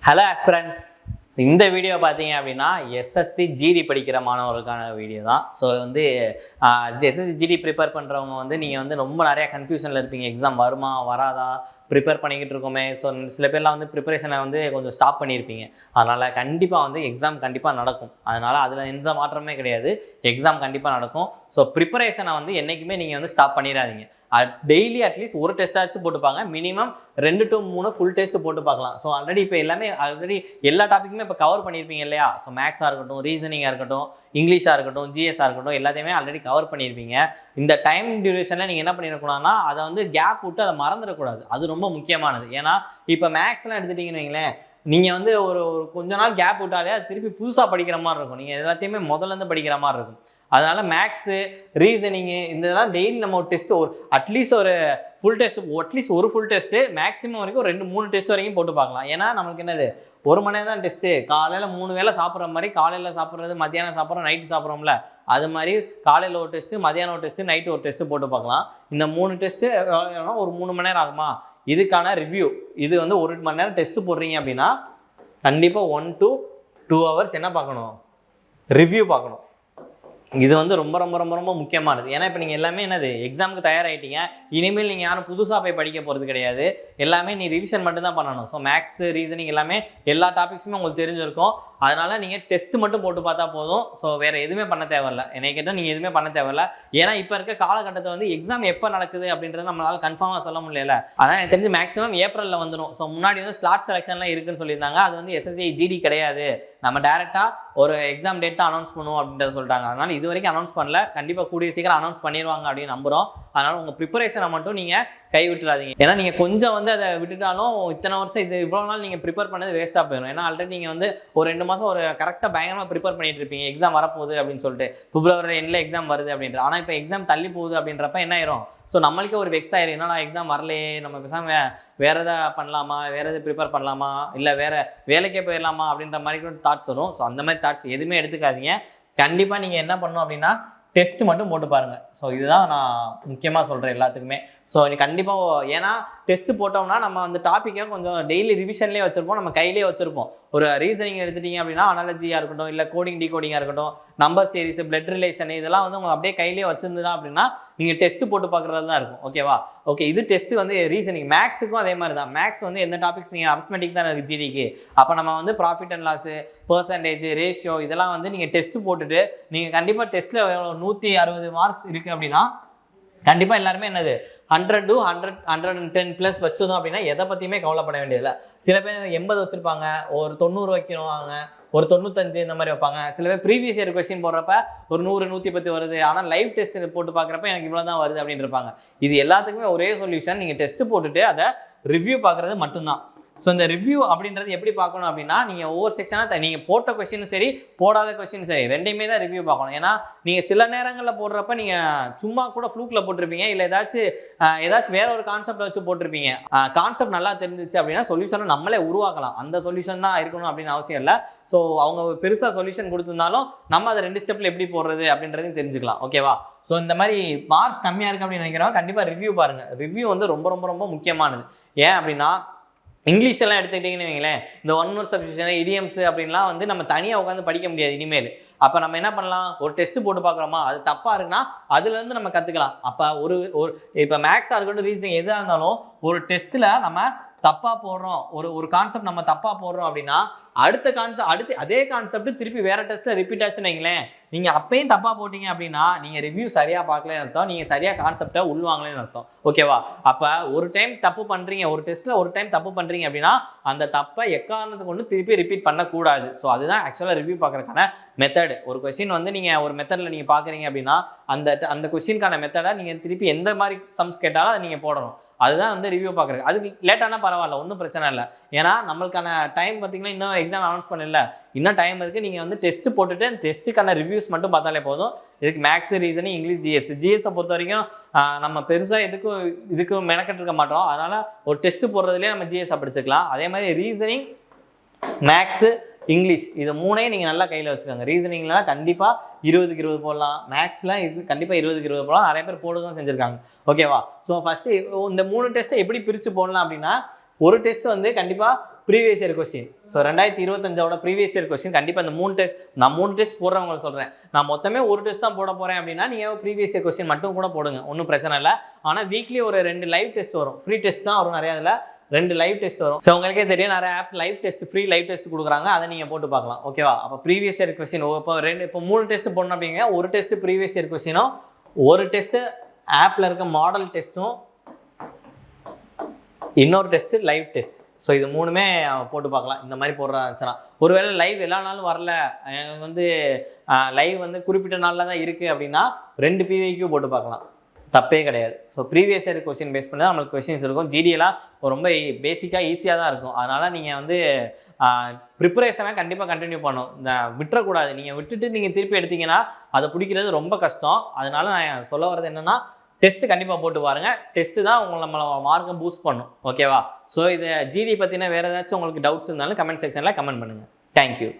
Hello aspirants, இந்த video பார்த்தீங்க அப்படின்னா எஸ்எஸ்சி ஜிடி படிக்கிற மாணவர்களுக்கான வீடியோ தான். ஸோ எஸ்எஸ்சி ஜிடி ப்ரிப்பேர் பண்ணுறவங்க நீங்கள் ரொம்ப நிறையா கன்ஃபியூஷனில் இருப்பீங்க. எக்ஸாம் வருமா வராதா, ப்ரிப்பேர் பண்ணிக்கிட்டு இருக்கோமே. ஸோ சில பேர்லாம் ப்ரிப்பரேஷனை கொஞ்சம் ஸ்டாப் பண்ணியிருப்பீங்க. அதனால் கண்டிப்பாக எக்ஸாம் கண்டிப்பாக நடக்கும். அதனால் அதில் எந்த மாற்றமே கிடையாது. எக்ஸாம் கண்டிப்பாக நடக்கும். ஸோ ப்ரிப்பரேஷனை என்றைக்குமே நீங்கள் ஸ்டாப் பண்ணிடாதீங்க. டெய்லி அட்லீஸ்ட் ஒரு டெஸ்ட்டாச்சும் போட்டுப்பாங்க. மினிமம் 2 to 3 ஃபுல் டெஸ்ட் போட்டு பார்க்கலாம். ஸோ இப்போ ஆல்ரெடி எல்லா டாப்பிக்குமே இப்போ கவர் பண்ணியிருப்பீங்க இல்லையா? ஸோ மேக்ஸாக இருக்கட்டும், ரீசனிங்காக இருக்கட்டும், இங்கிலீஷாக இருக்கட்டும், ஜிஎஸ்ஸாக இருக்கட்டும், எல்லாத்தையுமே ஆல்ரெடி கவர் பண்ணியிருப்பீங்க. இந்த டைம் டியூரேஷனில் நீங்கள் என்ன பண்ணிடக்கூடாதுன்னா அதை கேப் விட்டு அதை மறந்துடக்கூடாது. அது ரொம்ப முக்கியமானது. ஏன்னா இப்போ மேக்ஸ்லாம் எடுத்துட்டிங்கன்னு வைங்களேன், நீங்கள் ஒரு கொஞ்ச நாள் கேப் விட்டாலே அது திருப்பி புதுசாக படிக்கிற மாதிரி இருக்கும். நீங்கள் எல்லாத்தையுமே முதல்லேருந்து படிக்கிற மாதிரி இருக்கும். அதனால் மேக்ஸு, ரீசனிங்கு இதெல்லாம் டெய்லி நம்ம ஒரு டெஸ்ட்டு அட்லீஸ்ட் ஒரு ஃபுல் டெஸ்ட்டு, அட்லீஸ்ட் ஒரு ஃபுல் டெஸ்ட்டு, மேக்ஸிமம் வரைக்கும் 2-3 டெஸ்ட் வரைக்கும் போட்டு பார்க்கலாம். ஏன்னா நமக்கு என்னது 1 மணி நேரம் தான் டெஸ்ட்டு. காலையில் 3 வேளை சாப்பிட்ற மாதிரி, காலையில் சாப்பிட்றது, மத்தியானம் சாப்பிட்றோம், நைட்டு சாப்பிட்றோம்ல, அது மாதிரி காலையில் ஒரு டெஸ்ட்டு, மத்தியானம் ஒரு டெஸ்ட்டு, நைட்டு ஒரு டெஸ்ட்டு போட்டு பார்க்கலாம். இந்த 3 டெஸ்ட்டு ஒரு 3 மணி நேரம் ஆகுமா? இதுக்கான ரிவ்யூ இது 1 மணி நேரம் டெஸ்ட்டு போடுறீங்க அப்படின்னா கண்டிப்பாக 1 to 2 hours என்ன பார்க்கணும்? ரிவ்யூ பார்க்கணும். இது ரொம்ப ரொம்ப ரொம்ப ரொம்ப முக்கியமானது. ஏன்னா இப்போ நீங்கள் எல்லாமே என்னது எக்ஸாமுக்கு தயாராகிட்டீங்க. இனிமேல் நீங்கள் யாரும் புதுசாக போய் படிக்க போகிறது கிடையாது. எல்லாமே நீ ரிவிஷன் மட்டும்தான் பண்ணணும். ஸோ மேக்ஸு, ரீசனிங் எல்லாமே எல்லா டாபிக்ஸுமே உங்களுக்கு தெரிஞ்சிருக்கும். அதனால் நீங்கள் டெஸ்ட்டு மட்டும் போட்டு பார்த்தா போதும். ஸோ வேறு எதுவுமே பண்ண தேவையில்ல. என்னை கேட்டால் நீங்கள் எதுவுமே பண்ண தேவையில்ல. ஏன்னா இப்போ இருக்க காலகட்டத்தை எக்ஸாம் எப்போ நடக்குது அப்படின்றத நம்மளால் கன்ஃபார்மாக சொல்ல முடியல. அதனால் எனக்கு தெரிஞ்சு மேக்ஸிமம் ஏப்ரலில் வந்துடும். ஸோ முன்னாடி ஸ்லாட் செலெக்ஷன்லாம் இருக்குன்னு சொல்லியிருந்தாங்க. அது எஸ்எஸ்சி ஜிடி கிடையாது. நம்ம டேரெக்டாக ஒரு எக்ஸாம் டேட் தான் அனௌன்ஸ் பண்ணுவோம் அப்படின்றத சொல்லிட்டாங்க. அதனால் இது வரைக்கும் அனௌன்ஸ் பண்ணல. கண்டிப்பாக கூடிய சீக்கிரம் அனௌன்ஸ் பண்ணிடுவாங்க அப்படின்னு நம்புகிறோம். அதனால் உங்கள் ப்ரிப்பரேஷனை மட்டும் நீங்கள் கை விட்டுறாதீங்க. ஏன்னா நீங்கள் கொஞ்சம் அதை விட்டுட்டாலும் இத்தனை வருஷம் இவ்வளோ நாள் நீங்கள் ப்ரிப்பேர் பண்ணது வேஸ்ட்டாக போயிடும். ஏன்னா ஆல்ரெடி நீங்கள் ஒரு 2 மாதம் ஒரு கரெக்டாக பயங்கரமாக ப்ரிப்பேர் பண்ணிட்டு இருப்பீங்க. எக்ஸாம் வரப்போகுது அப்படின்னு சொல்லிட்டு, பிப்ரவரி எண்டில் எக்ஸாம் வருது அப்படின்ற. ஆனால் இப்போ எக்ஸாம் தள்ளி போகுது அப்படின்றப்ப என்ன ஆயிரும்? ஸோ நம்மளுக்கே ஒரு வெக்ஸ் ஆயிரும். என்னன்னா எக்ஸாம் வரலையே, நம்ம பேசாமல் வேறு எதாவது பண்ணலாமா, வேறு எதாவது ப்ரிப்பேர் பண்ணலாமா, இல்லை வேறு வேலைக்கே போயிடலாமா அப்படின்ற மாதிரி கூட தாட்ஸ் வரும். ஸோ அந்த மாதிரி தாட்ஸ் எதுவுமே எடுத்துக்காதீங்க. கண்டிப்பாக நீங்கள் என்ன பண்ணணும் அப்படின்னா டெஸ்ட் மட்டும் போட்டு பாருங்கள். ஸோ இதுதான் நான் முக்கியமாக சொல்கிறேன் எல்லாத்துக்குமே. ஸோ நீ கண்டிப்பாக, ஏன்னா டெஸ்ட்டு போட்டோம்னா நம்ம டாப்பிக்கை கொஞ்சம் டெய்லி ரிவிஷன்லேயே வச்சுருப்போம், நம்ம கையிலே வச்சுருப்போம். ஒரு ரீசனிங் எடுத்துட்டிங்க அப்படின்னா அனாலஜியாக இருக்கட்டும், இல்லை கோடிங் டீகோடிங்காக இருக்கட்டும், நம்பர் சீரிஸ், பிளட் ரிலேஷன், இதெல்லாம் உங்களுக்கு அப்படியே கையிலே வச்சுருந்தா அப்படின்னா நீங்கள் டெஸ்ட்டு போட்டு பார்க்குறது தான் இருக்கும். ஓகேவா? ஓகே, இது டெஸ்ட்டு ரீசனிங். மேக்ஸுக்கும் அதே மாதிரி தான். மேக்ஸ் எந்த டாபிக்ஸ் நீங்கள் அரித்மெட்டிக் தான் இருக்குது ஜிடிக்கு. அப்போ நம்ம profit and loss, percentage, ratio இதெல்லாம் நீங்கள் டெஸ்ட்டு போட்டுட்டு நீங்கள் கண்டிப்பாக டெஸ்ட்டில் 160 மார்க்ஸ் இருக்குது அப்படின்னா கண்டிப்பாக எல்லாருமே என்னது 100 to 110+ வச்சுருந்தோம் அப்படின்னா எதை பற்றியுமே கவலைப்பட வேண்டியதில்லை. சில பேர் 80 வச்சுருப்பாங்க, ஒரு 90 வைக்கணுவாங்க, ஒரு 95 இந்த மாதிரி வைப்பாங்க. சில பேர் ப்ரீவியஸ் இயர் கொஸ்டின் போடுறப்ப ஒரு 100, 110 வருது, ஆனால் லைவ் டெஸ்ட் போட்டு பார்க்குறப்ப எனக்கு இவ்வளோ தான் வருது அப்படின்னு இருப்பாங்க. இது எல்லாத்துக்குமே ஒரே சொல்யூஷன், நீங்கள் டெஸ்ட்டு போட்டுட்டு அதை ரிவ்யூ பார்க்குறது மட்டும்தான். ஸோ இந்த ரிவ்யூ அப்படின்றது எப்படி பார்க்கணும் அப்படின்னா, நீங்கள் ஒவ்வொரு செக்ஷனாக நீங்கள் போட்ட கொஸ்டினும் சரி, போடாத கொஸ்டினும் சரி, ரெண்டையுமே தான் ரிவ்யூ பார்க்கணும். ஏன்னா நீங்கள் சில நேரங்களில் போடுறப்ப நீங்கள் சும்மா கூட ஃப்ளூக்கில் போட்டிருப்பீங்க, இல்லை ஏதாச்சும் வேற ஒரு கான்செப்ட் வச்சு போட்டிருப்பீங்க. கான்செப்ட் நல்லா தெரிஞ்சிச்சு அப்படின்னா சொல்யூஷனை நம்மளே உருவாக்கலாம். அந்த சொல்யூஷன் தான் இருக்கணும் அப்படின்னு அவசியம் இல்லை. ஸோ அவங்க பெருசாக சொல்யூஷன் கொடுத்துருந்தாலும் நம்ம அதை 2 ஸ்டெப்பில் எப்படி போடுறது அப்படின்றதையும் தெரிஞ்சுக்கலாம். ஓகேவா? ஸோ இந்த மாதிரி மார்க்ஸ் கம்மியாக இருக்குது அப்படின்னு நினைக்கிறவங்க கண்டிப்பாக ரிவ்யூ பாருங்கள். ரிவ்யூ ரொம்ப ரொம்ப ரொம்ப முக்கியமானது. ஏன் அப்படின்னா இங்கிலீஷ் எல்லாம் எடுத்துக்கிட்டிங்கன்னு வைங்களேன், இந்த 1 word சப்ஸ்டியூஷன், இடியம்ஸ் அப்படின்லாம் நம்ம தனியாக உட்காந்து படிக்க முடியாது இனிமேல். அப்போ நம்ம என்ன பண்ணலாம், ஒரு டெஸ்ட்டு போட்டு பார்க்குறோமா, அது தப்பாக இருக்குன்னா அதுலேருந்து நம்ம கற்றுக்கலாம். அப்போ இப்போ மேக்ஸாக இருக்கட்டும், ரீசனிங் எதாக இருந்தாலும் ஒரு டெஸ்ட்டில் நம்ம தப்பாக போடுறோம், ஒரு கான்செப்ட் நம்ம தப்பாக போடுறோம் அப்படின்னா அடுத்து அதே கான்செப்ட் திருப்பி வேறு டெஸ்ட்டில் ரிப்பீட் ஆச்சுன்னு வைங்களேன், நீங்கள் அப்பயும் தப்பாக போட்டிங்க அப்படின்னா நீங்கள் ரிவ்யூ சரியாக பார்க்கலன்னு அர்த்தம், நீங்கள் சரியாக கான்செப்டை உள்வாங்கலன்னு அர்த்தம். ஓகேவா? அப்போ ஒரு டைம் தப்பு பண்ணுறீங்க, ஒரு டெஸ்ட்டில் ஒரு டைம் தப்பு பண்ணுறீங்க அப்படின்னா அந்த தப்பை எக்காரணத்துக்கு கொண்டு திருப்பி ரிப்பீட் பண்ணக்கூடாது. ஸோ அதுதான் ஆக்சுவலாக ரிவ்யூ பார்க்குறதுக்கான மெத்தட். ஒரு கொஸ்டின் நீங்கள் ஒரு மெத்தடில் நீங்கள் பார்க்குறீங்க அப்படின்னா அந்த கொஸ்டினுக்கான மெத்தடை நீங்கள் திருப்பி எந்த மாதிரி சம்ஸ் கேட்டாலும் அதை நீங்கள் போடணும். அதுதான் ரிவ்யூ பார்க்குறது. அதுக்கு லேட்டானா பரவாயில்ல, ஒன்றும் பிரச்சனை இல்லை. ஏன்னா நம்மளுக்கான டைம் பார்த்திங்கன்னா இன்னும் எக்ஸாம் அனௌன்ஸ் பண்ணல, இன்னும் டைம் இருக்குது. நீங்கள் டெஸ்ட்டு போட்டுட்டு அந்த டெஸ்ட்டுக்கான ரிவ்யூஸ் மட்டும் பார்த்தாலே போதும். இதுக்கு மேக்ஸு, ரீசனிங், இங்கிலீஷ், ஜிஎஸை பொறுத்த வரைக்கும் நம்ம பெருசாக இதுக்கும் மெனக்கட்டு இருக்க மாட்டோம். அதனால் ஒரு டெஸ்ட்டு போடுறதுலேயே நம்ம ஜிஎஸை படிச்சுக்கலாம். அதே மாதிரி ரீசனிங், மேக்ஸு, இங்கிலீஷ் இது 3ஐயும் நீங்கள் நல்லா கையில் வச்சுக்கோங்க. ரீசனிங்லாம் கண்டிப்பாக 20க்கு 20 போடலாம், மேக்ஸ்லாம் கண்டிப்பாக 20க்கு 20 போடலாம். நிறைய பேர் போடுறதும் செஞ்சுருக்காங்க. ஓகேவா? ஸோ ஃபஸ்ட்டு இந்த 3 டெஸ்ட்டை எப்படி பிரித்து போடலாம் அப்படின்னா, ஒரு டெஸ்ட் கண்டிப்பாக ப்ரீவியஸ் இயர் கொஸ்டின். ஸோ 2025ஓட ப்ரீவியஸ் இயர் கொஸ்டின் கண்டிப்பாக இந்த 3 டெஸ்ட், நான் 3 டெஸ்ட் போடுறவங்களை சொல்கிறேன். நான் மொத்தமே ஒரு டெஸ்ட் தான் போட போகிறேன் அப்படின்னா நீங்கள் ப்ரீவியஸ் இயர் கொஸ்டின் மட்டும் கூட போடுங்க, ஒன்றும் பிரச்சனை இல்லை. ஆனால் வீக்லி ஒரு 2 லைவ் டெஸ்ட் வரும், ஃப்ரீ டெஸ்ட் தான் வரும் நிறையா, இதில் 2 லைவ் டெஸ்ட் வரும். ஸோ உங்களுக்கே தெரியும் நிறைய app live test, free live test கொடுக்குறாங்க, அதை நீங்கள் போட்டு பார்க்கலாம். ஓகேவா? அப்போ ப்ரீவியஸ் இயர் கொஸ்டின் இப்போ 3 டெஸ்ட் போடணும் அப்படிங்க. ஒரு டெஸ்ட் ப்ரீவியஸ் இயர் கொஸ்டினும், ஒரு டெஸ்ட்டு ஆப்பில் இருக்க மாடல் டெஸ்ட்டும், இன்னொரு டெஸ்ட்டு லைவ் டெஸ்ட். ஸோ இது 3மே போட்டு பார்க்கலாம். இந்த மாதிரி போடுறா இருந்துச்சுன்னா, ஒருவேளை லைவ் எல்லா நாளும் வரல, எனக்கு வந்து லைவ் வந்து குறிப்பிட்ட நாளில் தான் இருக்குது அப்படின்னா 2 PYQ போட்டு பார்க்கலாம், தப்பே கிடையாது. So previous year question base பண்ணி தான் நம்மளுக்கு கொஸ்டின்ஸ் இருக்கும். ஜிடியெல்லாம் ரொம்ப பேசிக்காக ஈஸியாக தான் இருக்கும். அதனால் நீங்கள் வந்து ப்ரிப்பரேஷனை கண்டிப்பாக கண்டினியூ பண்ணணும், இந்த விட்டுறக்கூடாது. நீங்கள் விட்டுட்டு நீங்கள் திருப்பி எடுத்தீங்கன்னா அதை பிடிக்கிறது ரொம்ப கஷ்டம். அதனால் நான் சொல்ல வர்றது என்னென்னா, டெஸ்ட்டு கண்டிப்பாக போட்டு பாருங்கள். டெஸ்ட்டு தான் நம்மளை மார்க்கை பூஸ்ட் பண்ணும். ஓகேவா? ஸோ இது ஜிடி பற்றின வேறு ஏதாச்சும் உங்களுக்கு டவுட்ஸ் இருந்தாலும் கமெண்ட் செக்ஷனில் கமெண்ட் பண்ணுங்கள். தேங்க்யூ.